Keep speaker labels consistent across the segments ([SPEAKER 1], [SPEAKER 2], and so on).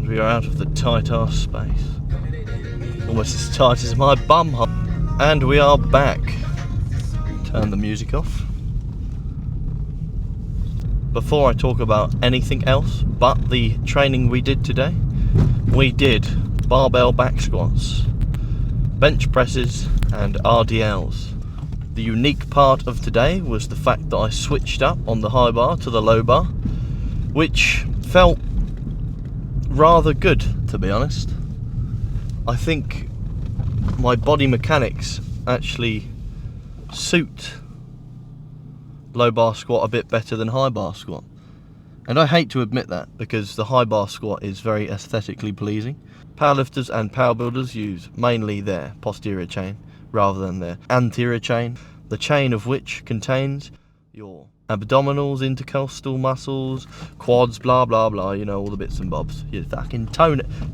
[SPEAKER 1] and we are out of the tight ass space. Almost as tight as my bum hole. And we are back. Turn the music off. Before I talk about anything else but the training we did today, we did barbell back squats, bench presses and RDLs. The unique part of today was the fact that I switched up on the high bar to the low bar, which felt rather good, to be honest. I think my body mechanics actually suit low bar squat a bit better than high bar squat. And I hate to admit that, because the high bar squat is very aesthetically pleasing. Powerlifters and power builders use mainly their posterior chain rather than their anterior chain, the chain of which contains your abdominals, intercostal muscles, quads, blah blah blah, you know, all the bits and bobs. Your fucking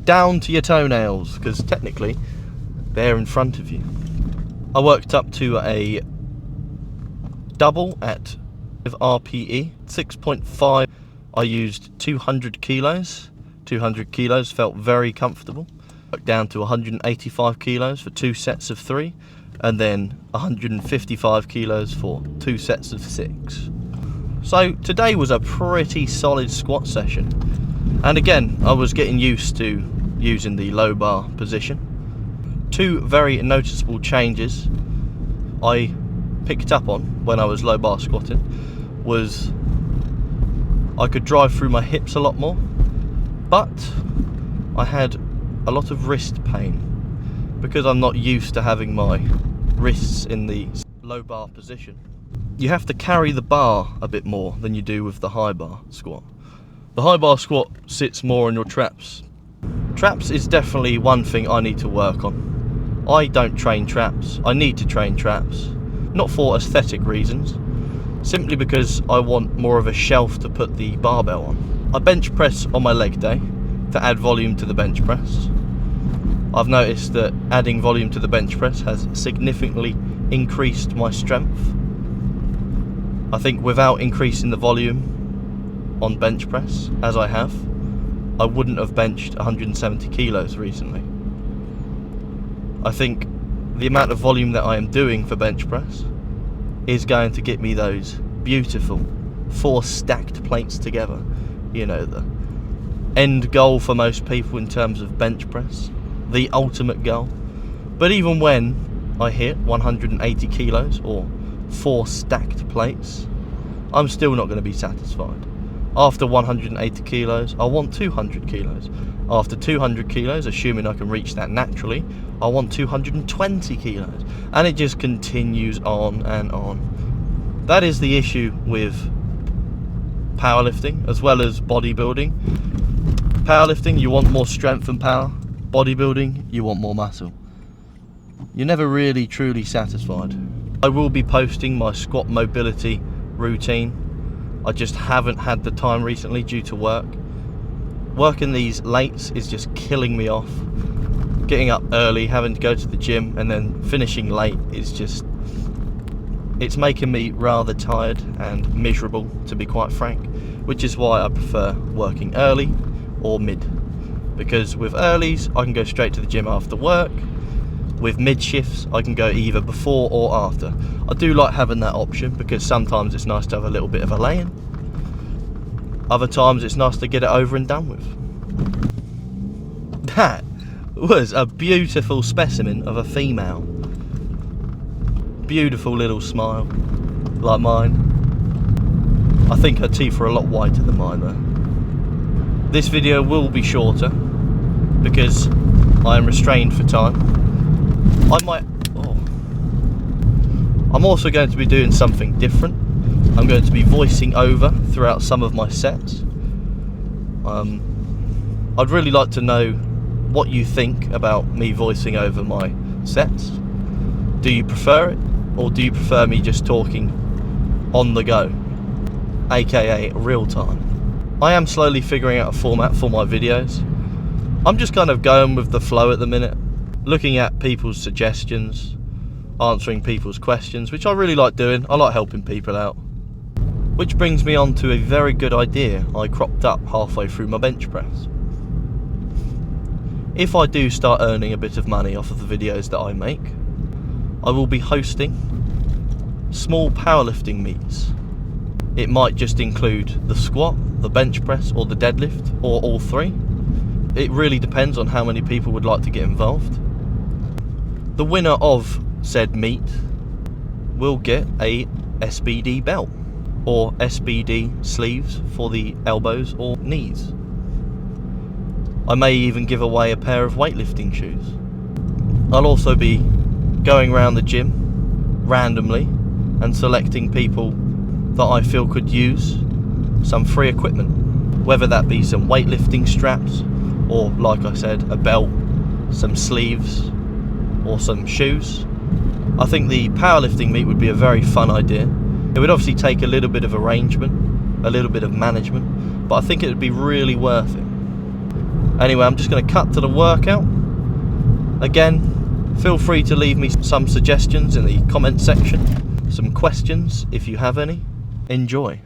[SPEAKER 1] down to your toenails, because technically they're in front of you. I worked up to a double at RPE 6.5. I used 200 kilos. 200 kilos felt very comfortable. Worked down to 185 kilos for 2 sets of 3, and then 155 kilos for 2 sets of 6. So today was a pretty solid squat session, and again I was getting used to using the low bar position. 2 very noticeable changes I picked up on when I was low bar squatting was I could drive through my hips a lot more, but I had a lot of wrist pain because I'm not used to having my wrists in the low bar position. You have to carry the bar a bit more than you do with the high bar squat. The high bar squat sits more on your traps. Traps is definitely one thing I need to work on. I don't train traps. I need to train traps. Not for aesthetic reasons, simply because I want more of a shelf to put the barbell on. I bench press on my leg day to add volume to the bench press. I've noticed that adding volume to the bench press has significantly increased my strength. I think without increasing the volume on bench press, as I have, I wouldn't have benched 170 kilos recently. I think the amount of volume that I am doing for bench press is going to get me those beautiful 4 stacked plates together. You know, the end goal for most people in terms of bench press, the ultimate goal. But even when I hit 180 kilos or 4 stacked plates, I'm still not going to be satisfied. After 180 kilos, I want 200 kilos. After 200 kilos, assuming I can reach that naturally, I want 220 kilos. And it just continues on and on. That is the issue with powerlifting as well as bodybuilding. Powerlifting, you want more strength and power. Bodybuilding, you want more muscle. You're never really truly satisfied. I will be posting my squat mobility routine. I just haven't had the time recently due to work. Working these lates is just killing me off. Getting up early, having to go to the gym, and then finishing late is just... it's making me rather tired and miserable, to be quite frank. Which is why I prefer working early or mid. Because with earlies, I can go straight to the gym after work. With mid shifts, I can go either before or after. I do like having that option because sometimes it's nice to have a little bit of a lay-in. Other times it's nice to get it over and done with. That was a beautiful specimen of a female. Beautiful little smile, like mine. I think her teeth are a lot whiter than mine though. This video will be shorter because I am restrained for time. I'm also going to be doing something different. I'm going to be voicing over throughout some of my sets. I'd really like to know what you think about me voicing over my sets. Do you prefer it, or do you prefer me just talking on the go, aka real time? I am slowly figuring out a format for my videos. I'm just kind of going with the flow at the minute, looking at people's suggestions, answering people's questions, which I really like doing. I like helping people out. Which brings me on to a very good idea I cropped up halfway through my bench press. if I do start earning a bit of money off of the videos that I make, I will be hosting small powerlifting meets. It might just include the squat, the bench press, or the deadlift, or all three. It really depends on how many people would like to get involved. The winner of said meet will get a SBD belt, or SBD sleeves for the elbows or knees. I may even give away a pair of weightlifting shoes. I'll also be going around the gym randomly and selecting people that I feel could use some free equipment, whether that be some weightlifting straps, or like I said, a belt, some sleeves, or some shoes. I think the powerlifting meet would be a very fun idea. It would obviously take a little bit of arrangement, a little bit of management, but I think it would be really worth it. Anyway, I'm just going to cut to the workout. Again, feel free to leave me some suggestions in the comment section, some questions if you have any. Enjoy.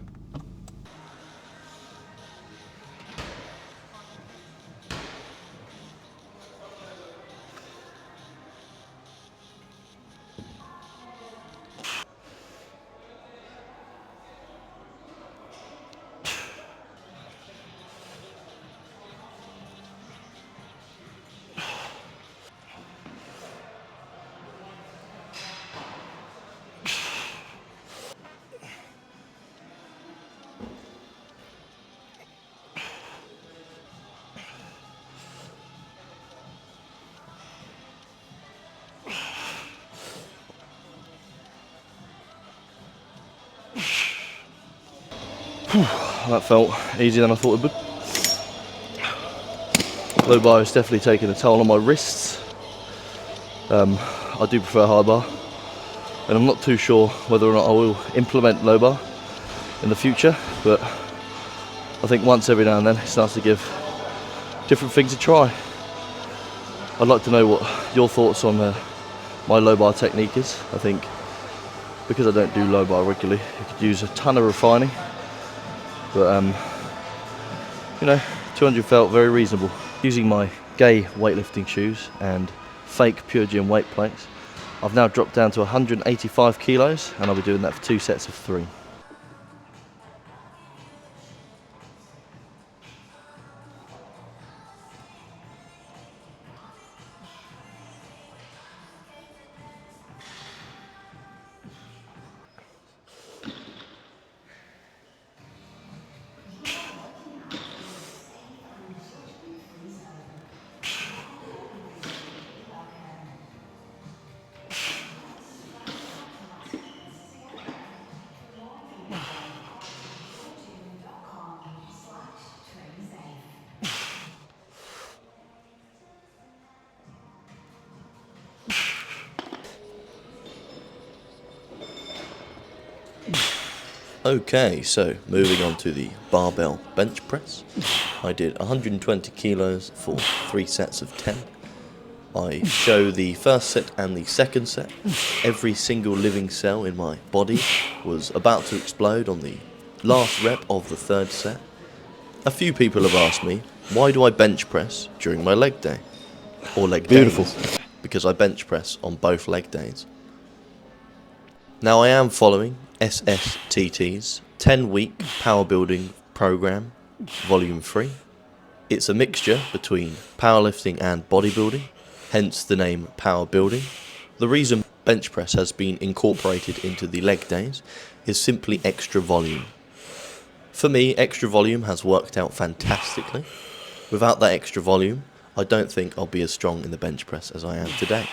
[SPEAKER 1] That felt easier than I thought it would. Low bar is definitely taking a toll on my wrists. I do prefer high bar, and I'm not too sure whether or not I will implement low bar in the future, but I think once every now and then it's nice to give different things a try. I'd like to know what your thoughts on my low bar technique is. I think because I don't do low bar regularly, you could use a ton of refining. But, 200 felt very reasonable. Using my gay weightlifting shoes and fake Pure Gym weight plates, I've now dropped down to 185 kilos, and I'll be doing that for 2 sets of 3. Okay, so moving on to the barbell bench press. I did 120 kilos for 3 sets of 10. I show the first set and the second set. Every single living cell in my body was about to explode on the last rep of the third set. A few people have asked me, why do I bench press during my leg day? Or leg days? Because I bench press on both leg days. Now I am following SSTT's 10-week power building program, volume 3. It's a mixture between powerlifting and bodybuilding, hence the name power building. The reason bench press has been incorporated into the leg days is simply extra volume. For me, extra volume has worked out fantastically. Without that extra volume, I don't think I'll be as strong in the bench press as I am today.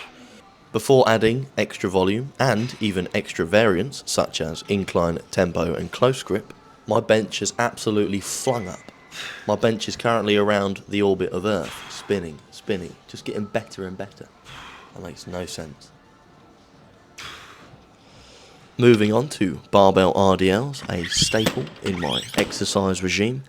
[SPEAKER 1] Before adding extra volume and even extra variants such as incline, tempo and close grip, my bench has absolutely flung up. My bench is currently around the orbit of Earth, spinning, just getting better and better. That makes no sense. Moving on to barbell RDLs, a staple in my exercise regime,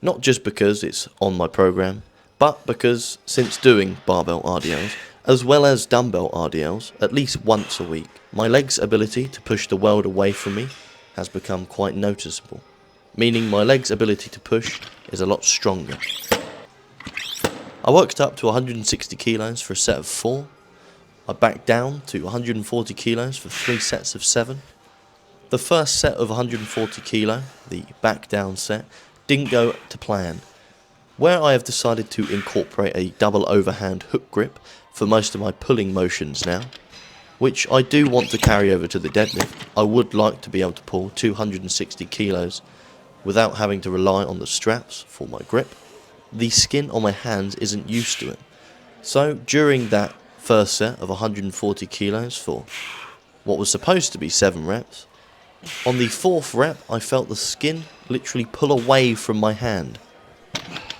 [SPEAKER 1] not just because it's on my program, but because since doing barbell RDLs, as well as dumbbell RDLs, at least once a week, my legs' ability to push the world away from me has become quite noticeable, meaning my legs' ability to push is a lot stronger. I worked up to 160 kilos for a set of 4. I backed down to 140 kilos for 3 sets of 7. The first set of 140 kilo, the back down set, didn't go to plan. Where I have decided to incorporate a double overhand hook grip for most of my pulling motions now, which I do want to carry over to the deadlift. I would like to be able to pull 260 kilos without having to rely on the straps for my grip. The skin on my hands isn't used to it. So during that first set of 140 kilos for what was supposed to be 7 reps, on the 4th rep I felt the skin literally pull away from my hand.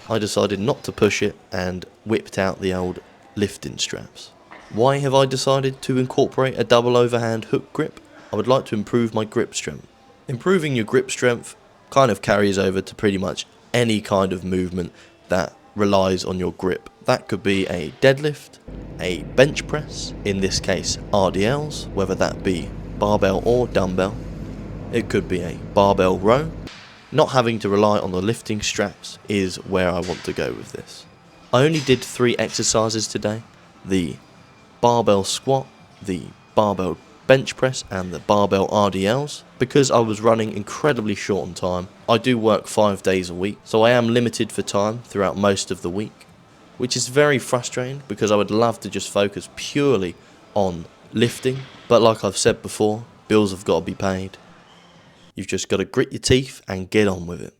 [SPEAKER 1] I decided not to push it and whipped out the old lifting straps. Why have I decided to incorporate a double overhand hook grip? I would like to improve my grip strength. Improving your grip strength kind of carries over to pretty much any kind of movement that relies on your grip. That could be a deadlift, a bench press, in this case RDLs, whether that be barbell or dumbbell. It could be a barbell row. Not having to rely on the lifting straps is where I want to go with this. I only did 3 exercises today: the barbell squat, the barbell bench press and the barbell RDLs, because I was running incredibly short on time. I do work 5 days a week, so I am limited for time throughout most of the week, which is very frustrating because I would love to just focus purely on lifting, but like I've said before, bills have got to be paid. You've just got to grit your teeth and get on with it.